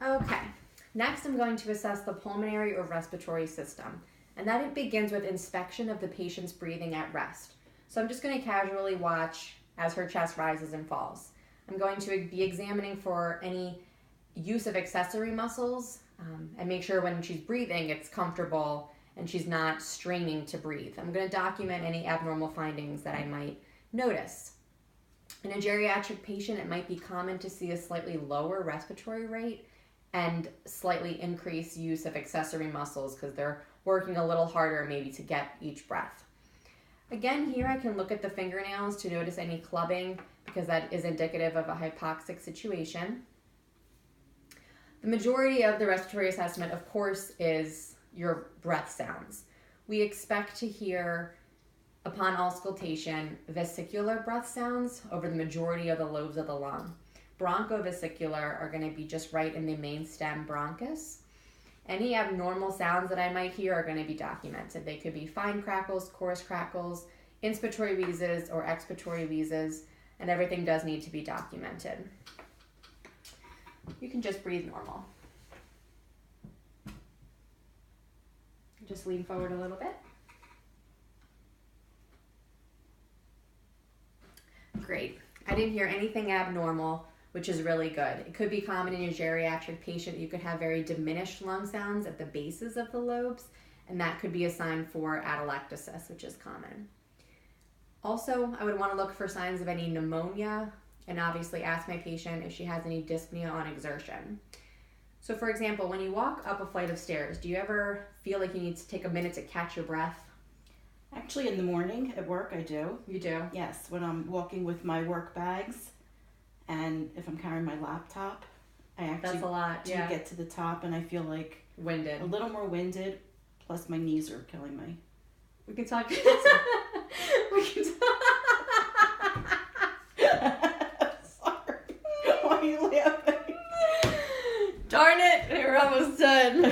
Okay, next I'm going to assess the pulmonary or respiratory system, and that it begins with inspection of the patient's breathing at rest. So I'm just going to casually watch as her chest rises and falls. I'm going to be examining for any use of accessory muscles and make sure when she's breathing it's comfortable and she's not straining to breathe. I'm going to document any abnormal findings that I might notice. In a geriatric patient, it might be common to see a slightly lower respiratory rate and slightly increased use of accessory muscles because they're working a little harder maybe to get each breath. Again, here I can look at the fingernails to notice any clubbing because that is indicative of a hypoxic situation. The majority of the respiratory assessment, of course, is your breath sounds. We expect to hear, upon auscultation, vesicular breath sounds over the majority of the lobes of the lung. Bronchovesicular are going to be just right in the main stem bronchus. Any abnormal sounds that I might hear are going to be documented. They could be fine crackles, coarse crackles, inspiratory wheezes, or expiratory wheezes, and everything does need to be documented. You can just breathe normal. Just lean forward a little bit. Great. I didn't hear anything abnormal, which is really good. It could be common in a geriatric patient. You could have very diminished lung sounds at the bases of the lobes, and that could be a sign for atelectasis, which is common. Also, I would want to look for signs of any pneumonia and obviously ask my patient if she has any dyspnea on exertion. So for example, when you walk up a flight of stairs, do you ever feel like you need to take a minute to catch your breath? Actually, in the morning at work, I do. You do? Yes, when I'm walking with my work bags and if I'm carrying my laptop, I actually That's a lot, do yeah. get to the top and I feel like Winded. a little more winded, plus my knees are killing me. We can talk. We can talk. Sorry. Why are you laughing? Darn it, we're almost done.